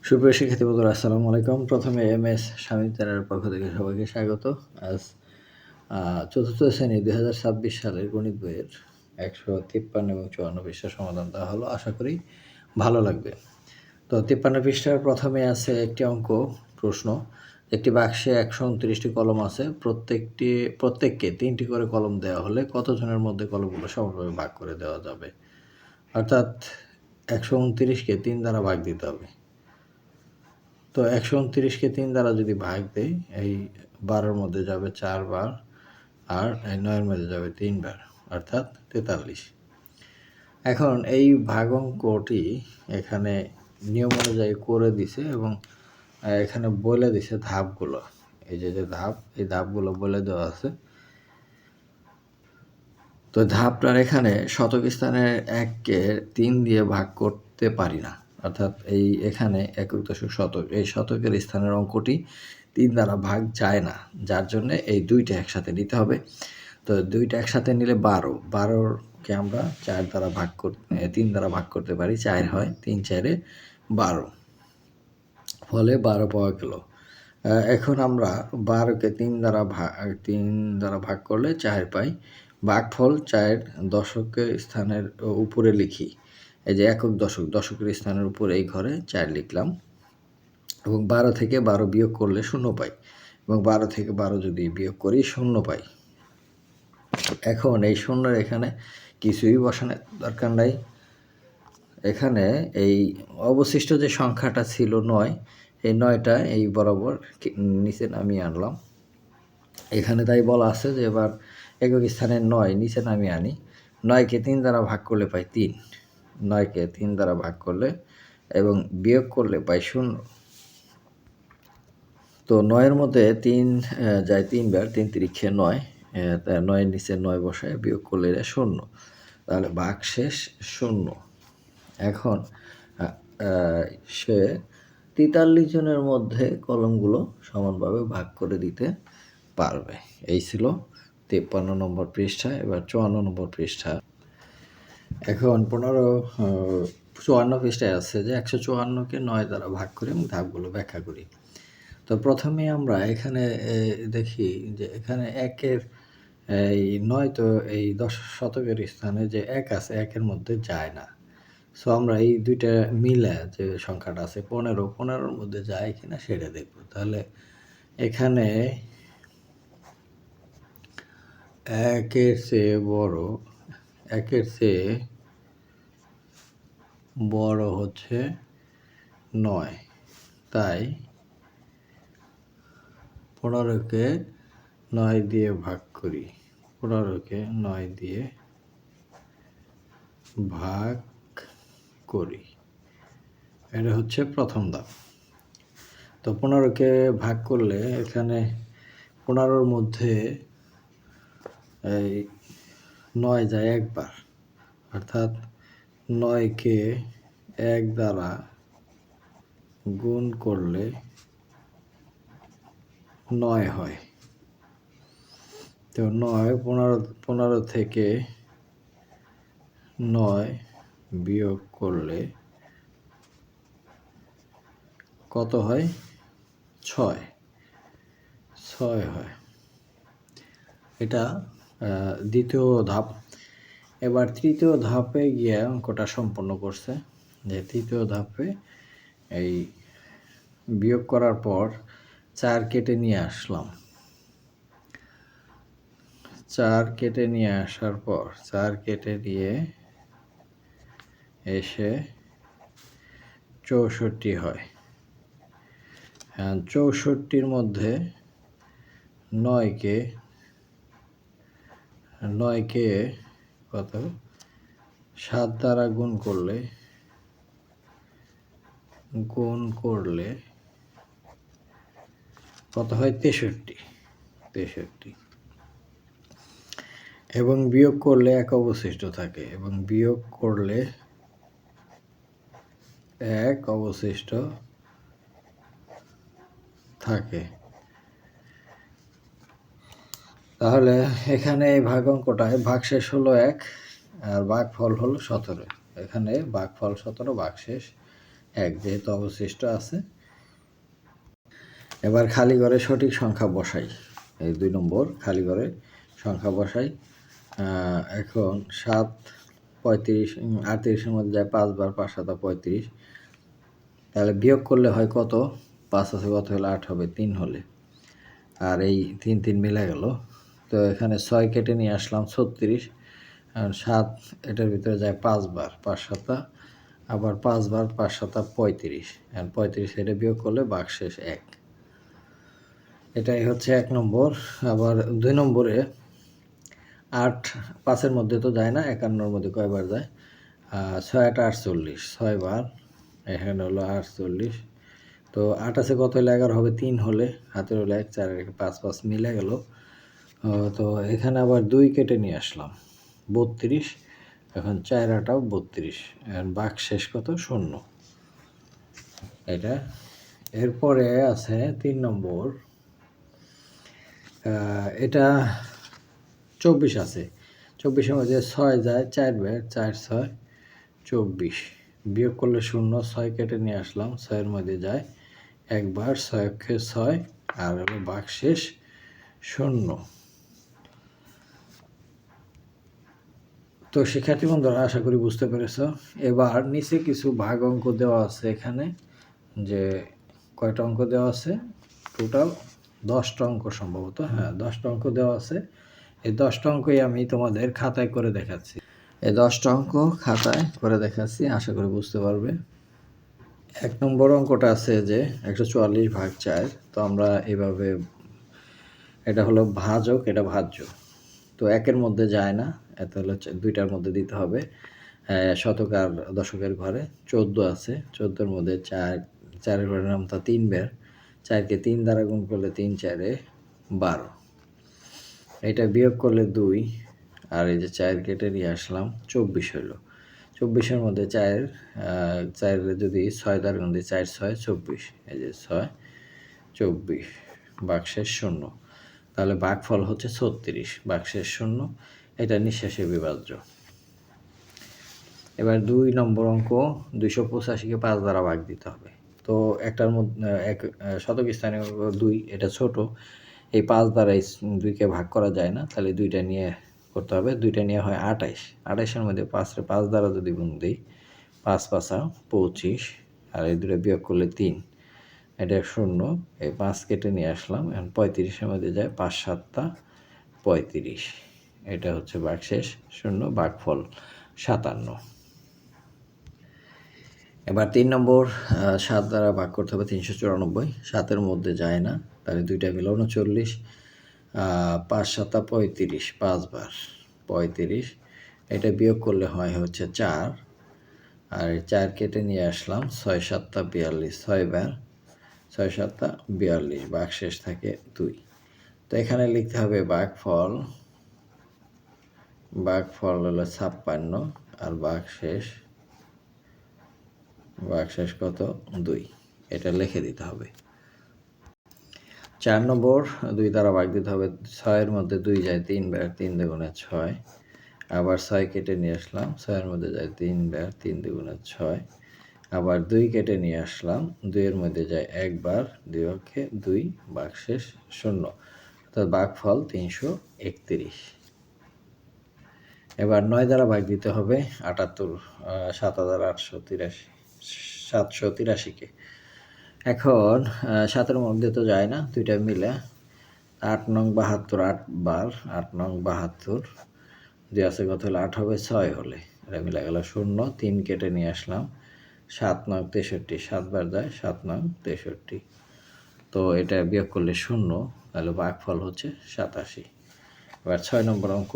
সুপ্রিয় শিক্ষার্থী বন্ধুরা, আসসালামু আলাইকুম। প্রথমে এমএস স্বামী চ্যানেলের পক্ষ থেকে সবাইকে স্বাগত। আজ চতুর্থ শ্রেণী 2026 সালের গণিত বইয়ের 153 এবং 54 পৃষ্ঠার সমাধান দেওয়া হলো। আশা করি ভালো লাগবে। তো 53 পৃষ্ঠার প্রথমে আছে একটি অঙ্ক প্রশ্ন। একটি বাক্সে 129টি কলম আছে। প্রত্যেককে 3টি করে কলম দেওয়া হলে কতজনের মধ্যে কলমগুলো সমানভাবে ভাগ করে দেওয়া যাবে? অর্থাৎ 129কে 3 দ্বারা ভাগ দিতে হবে। তো 129কে 3 দ্বারা যদি ভাগ দেই, এই 12-র মধ্যে যাবে 4 বার, আর এই 9-এর মধ্যে যাবে 3 বার, অর্থাৎ 43। এখন এই ভাগ অঙ্কটি এখানে নিয়ম অনুযায়ী করে দিছে এবং এখানে বলে দিছে ধাপগুলো। এই যে ধাপ, এই ধাপগুলো বলে দেওয়া আছে। তো ধাপটার এখানে শতক স্থানের 1-কে 3 দিয়ে ভাগ করতে পারি না, অর্থাৎ এখানে একক দশক শতক, এই শতকের স্থানের অঙ্কটি 3 দ্বারা ভাগ যায় না, যার জন্য এই 2টা একসাথে নিতে হবে। তো 2টা একসাথে নিলে 12কে আমরা 3 দ্বারা ভাগ করতে পারি, 4 হয়, 3 4-এ 12, ফলে 12 পাওয়া গেল। এখন আমরা 12কে 3 দ্বারা ভাগ করলে 4 পাই। ভাগফল 4 দশকের স্থানের উপরে লিখি। এই যে একক দশক, দশকের স্থানের উপরে এই ঘরে 4 লিখলাম এবং 12 থেকে 12 বিয়োগ করলে 0 পাই, এবং 12 থেকে 12 যদি বিয়োগ করি 0 পাই। এখন এই 0-এর এখানে কিছুই বসানোর দরকার নাই। এখানে এই অবশিষ্ট যে সংখ্যাটা ছিল 9, এই 9টা এই বরাবর নিচে নামিয়ে আনলাম। এখানে তাই বলা আছে যে এবার একক স্থানে 9 নিচে নামিয়ে আনি। 9কে 3 দ্বারা ভাগ করলে পাই 3, 9কে 3 দ্বারা ভাগ করলে এবং বিয়োগ করলে পাই 0। তো 9-এর মধ্যে 3 যায় 3 বার, 3 তিরিক্ষে 9, 9-এর নিচে 9 বসায় বিয়োগ করলে 0, তাহলে ভাগশেষ 0। এখন সে 43 জনের মধ্যে কলমগুলো সমানভাবে ভাগ করে দিতে পারবে। এই ছিল 53 নম্বর পৃষ্ঠা। এবার 54 নম্বর পৃষ্ঠা। এখন 54 পৃষ্ঠায় আছে যে 154কে 9 দ্বারা ভাগ করে এবং ধাপগুলো ব্যাখ্যা করি। তো প্রথমে আমরা এখানে দেখি যে এখানে 1-এর এই 9, তো এই শতকের স্থানে যে 1 আছে, 1-এর মধ্যে যায় না। সো আমরা এই 2টা মিলে যে সংখ্যাটা আছে 15-র মধ্যে যায় কিনা সেটা দেখব। তাহলে এখানে 1-এর চেয়ে বড় হচ্ছে 9, তাই 15কে 9 দিয়ে ভাগ করি। 15কে 9 দিয়ে ভাগ করি, এটা হচ্ছে প্রথম ধাপ। তো 15কে ভাগ করলে এখানে 15-র মধ্যে এই 9 যায় একবার, অর্থাৎ 9কে 1 দ্বারা গুণ করলে 9 হয়। তো 15 থেকে 9 বিয়োগ করলে কত হয়? 6 হয়। এটা দ্বিতীয় ধাপ। এবার তৃতীয় ধাপে গিয়ে অঙ্কটা সম্পন্ন করছে। যে তৃতীয় ধাপে এই বিয়োগ করার পর 4 কেটে নিয়ে আসলাম। 4 কেটে নিয়ে আসার পর 4 কেটে দিয়ে এসে 64 হয়। 64-র মধ্যে 9কে কত 7 দ্বারা গুণ করলে কত হয়? 63। এবং বিয়োগ করলে 1 অবশিষ্ট থাকে, এবং বিয়োগ করলে 1 অবশিষ্ট থাকে। তাহলে এখানে এই ভাগ অঙ্কটায় ভাগশেষ হলো 1 আর ভাগফল হলো 17। এখানে ভাগফল 17, ভাগশেষ 1 যেহেতু অবশিষ্ট আছে। এবার খালি ঘরে সঠিক সংখ্যা বসাই। এই 2 নম্বর খালি ঘরে সংখ্যা বসাই। এখন 7 35 38 এর মধ্যে যায় 5 বার, 5 7 35। তাহলে বিয়োগ করলে হয় কত? 5 আছে কত হলে 8 হবে, 3 হলে। আর এই 3 3 মিলে গেল। তো এখানে 6 কেটে নিয়ে আসলাম 36। আর 7 এটার ভিতরে যায় 5 বার, 5 7 আবার 5 বার, 5 7 35। আর 35 এটা বিয়োগ করলে ভাগশেষ 1। এটাই হচ্ছে 1 নম্বর। আবার 2 নম্বরে 8 5-এর মধ্যে তো যায় না, 51-এর মধ্যে কয়বার যায়? 6 8 48, 6 বার। এখানে হলো 48। তো 8 আছে কত হলে 11 হবে? 3 হলে। হাতের হলো 1 4 5 5 মিলে গেল। তো এখানে আবার 2 কেটে নিয়ে আসলাম 32। এখন 4 8 32। এখন ভাগশেষ কত? 0। এটা। এরপরে আছে 3 নম্বর। এটা 24 আছে। 24-এর মধ্যে 6 যায় 4 বার, 4 6 24। বিয়োগ করলে 0, 6 কেটে নিয়ে আসলাম, 6-এর মধ্যে যায় 1 বার, 6 অক্ষে 6 আর হলো ভাগশেষ 0। তো শিক্ষার্থী বন্ধুরা, আশা করি বুঝতে পেরেছ। এবার নিচে কিছু ভাগ অঙ্ক দেওয়া আছে এখানে, যে কয়টা অঙ্ক দেওয়া আছে? টোটাল 10টা অঙ্ক সম্ভবত। হ্যাঁ, 10টা অঙ্ক দেওয়া আছে। এই 10টা অঙ্কই আমি তোমাদের খাতায় করে দেখাচ্ছি। এই 10টা অঙ্ক খাতায় করে দেখাচ্ছি, আশা করি বুঝতে পারবে। 1 নম্বর অঙ্কটা আছে যে 144 ভাগ 4। তো আমরা এভাবে, এটা হলো ভাজক, এটা ভাজ্য। তো 1-এর মধ্যে যায় না, এত হলো 2টার মধ্যে দিতে হবে। শতক আর দশকের ঘরে 14 আছে, 14-এর মধ্যে 4, 4-এর ঘরের নামটা 3 বার। 4-কে 3 দ্বারা গুণ করলে 3 4 12। এটা বিয়োগ করলে 2। আর এই যে 4 কেটে নিয়ে আসলাম 24 হলো। 24-এর মধ্যে 4 যদি 6 দ্বারা গুণ দিই 4 6 24। এই যে 6 24, ভাগশেষ 0। তাহলে ভাগফল হচ্ছে 36, ভাগশেষ 0। এটা নিঃশেষে বিভাজ্য। এবার 2 নম্বর অঙ্ক, 285-কে 5 দ্বারা ভাগ দিতে হবে। তো একটার মধ্যে শতক স্থানীয় 2, এটা ছোট। এই 5 দ্বারা 2কে ভাগ করা যায় না, তাহলে 2টা নিয়ে করতে হবে। 2টা নিয়ে হয় 28। 28-এর মধ্যে 5 দ্বারা যদি গুণ দিই 5 5 25, আর এই 2টা বিয়োগ করলে 3। এটা 0। এই 5 কেটে নিয়ে আসলাম। এখন 35-এর মধ্যে যায় 5 7 35। এটা হচ্ছে ভাগশেষ 0, ভাগফল 57। এবার 3 নম্বর, 7 দ্বারা ভাগ করতে হবে 394। 7-এর মধ্যে যায় না, তাহলে 2টা মিলে 39। 5 7 35, 5 বার 35। এটা বিয়োগ করলে হয় হচ্ছে 4। আর 4 কেটে নিয়ে আসলাম, 6 7 42, 6 বার 6 7 42, ভাগশেষ থাকে 2। তো এখানে লিখতে হবে ভাগফল হলো 56 আর ভাগশেষ কত? 2। এটা লিখে দিতে হবে। 4 নম্বর, 2 দ্বারা ভাগ দিতে হবে। 6-এর মধ্যে 2 যায় 3 বার, 3 দুগুণে 6। আবার 6 কেটে নিয়ে আসলাম, 6-এর মধ্যে যায় 3 বার, 3 দুগুণে 6। আবার 2 কেটে নিয়ে আসলাম, 2-এর মধ্যে যায় 1 বার, 2 অক্ষে 2, ভাগশেষ 0। অর্থাৎ ভাগফল 331। এবার 9 দ্বারা ভাগ দিতে হবে 783,কে। এখন 7-এর মধ্যে তো যায় না, 2টা মিলে 8 নং 72, 8 বার 8 নং 72। 2 আছে কত হলে 8 হবে, 6 হলে। এটা মিলে গেল 0। 3 কেটে নিয়ে আসলাম, 7 নং 63, 7 বার যায় 7 নং 63। তো এটা বিয়োগ করলে 0, তাহলে ভাগফল হচ্ছে 87। এবার 6 নম্বর অঙ্ক।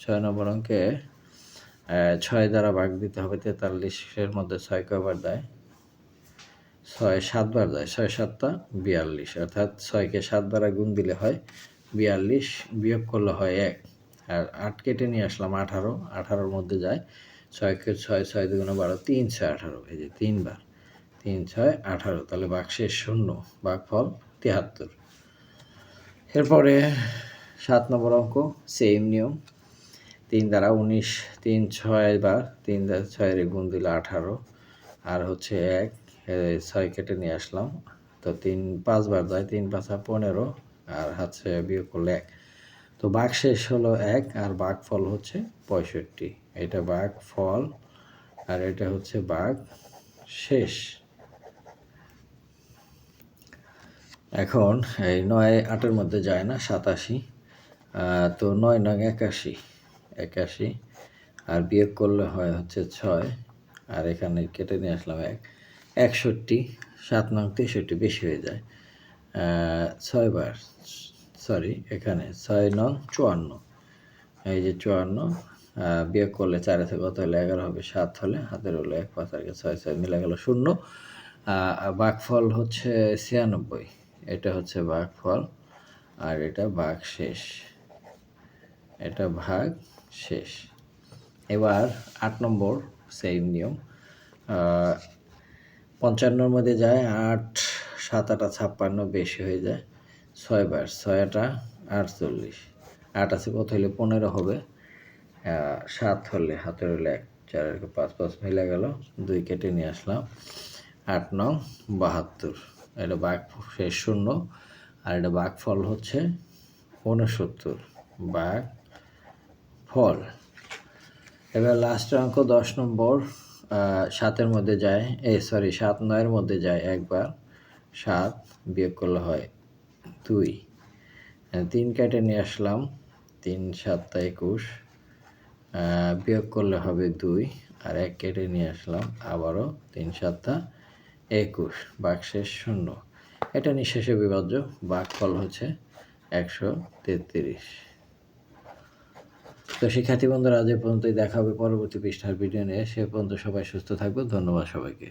6 নম্বর অঙ্কে 6 দ্বারা ভাগ দিতে হবে 43-এর মধ্যে 6 কয়বার দেয়? 6 7 বার যায়, 6 7 42। অর্থাৎ 6-কে 7 দ্বারা গুণ দিলে হয় 42, বিয়োগ করলে হয় 1। আর 8 কেটে নিয়ে আসলাম 18। 18-র মধ্যে যায় 6-কে 6 6 দুগুণে 12, 3 6 18। এই যে 3 বার, 3 6 18। তাহলে ভাগশেষ 0, ভাগফল 73। এরপরে 7 নম্বর অঙ্ক, সেম নিয়ম। 3 দ্বারা 19, 3 6 বার, 3 দ্বারা 6-এর গুণ দিলে 18। আর হচ্ছে 1, 6 কেটে নিয়ে আসলাম। তো 3 5 বার যায়, 3 5 15 আর হচ্ছে বিয়োগ করলে 1। তো ভাগশেষ হলো 1 আর ভাগফল হচ্ছে 65। এটা ভাগফল আর এটা হচ্ছে ভাগশেষ। এখন এই 9 8 এর মধ্যে যায় না, 87। তো 9 9 81, 81 আর বিয়োগ করলে হয় হচ্ছে 6 আর এখানে কেটে নিয়ে আসলাম 1, 61, 7 নং 63 বেশি হয়ে যায়। 6 বার সরি এখানে 6 নং 54, এই যে 54 বিয়োগ করলে 4 থেকে কত হলে 11 হবে, 7 হলে হাতের হলো 1 5 আর 6 6 মিলে গেল 0। ভাগফল হচ্ছে 96, এটা হচ্ছে ভাগফল আর এটা ভাগশেষ, এটা ভাগশেষ। এবার 8 নম্বর সেম নিয়ম। 55 এর মধ্যে যায় 8, 7 8 56 বেশি হয়ে যায়। 6 বার 6 8 48, 8 আছে কত হলে 15 হবে, 7 হলে হাতের হলে 1 4 আর 5 5 মিলে গেল, 2 কেটে নিয়ে আসলাম। 8 নং 72, এটা ভাগশেষ 0 আর এটা ভাগফল হচ্ছে 69, ভাগফল। এবার লাস্টের অঙ্ক 10 নম্বর। 7 এর মধ্যে যায় 7 9 এর মধ্যে যায় একবার, 7 বিয়োগ করলে হয় 2। 3 কেটে নিয়ে আসলাম, 3 7 21 বিয়োগ করলে হবে 2 আর 1 কেটে নিয়ে আসলাম, আবারও 3 7 21, ভাগশেষ 0। এটা নিঃশেষে বিভাজ্য, ভাগফল হচ্ছে 133। তো শিক্ষার্থী বন্ধুরা আজ এ পর্যন্তই, দেখা হবে পরবর্তী পৃষ্ঠার ভিডিও নিয়ে। সে পর্যন্ত সবাই সুস্থ থাকবে। ধন্যবাদ সবাইকে।